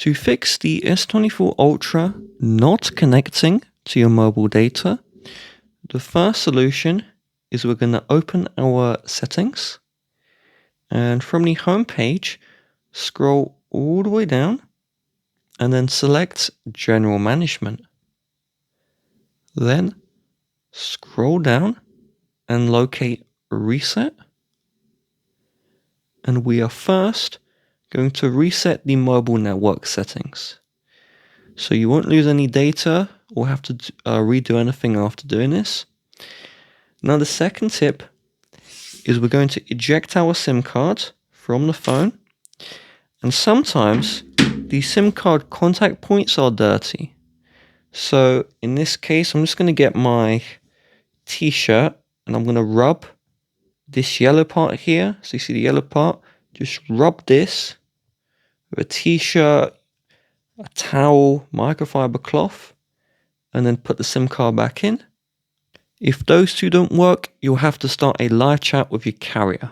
To fix the S24 Ultra not connecting to your mobile data, the first solution is we're going to open our settings, and from the home page, scroll all the way down and then select General Management. Then scroll down and locate Reset. And we are first going to reset the mobile network settings. So you won't lose any data or have to redo anything after doing this. Now the second tip is we're going to eject our SIM card from the phone. And sometimes the SIM card contact points are dirty. So in this case, I'm just going to get my t-shirt and I'm going to rub this yellow part here. So you see the yellow part, just rub this with a t-shirt, a towel, microfiber cloth, and then put the SIM card back in. If those two don't work, you'll have to start a live chat with your carrier.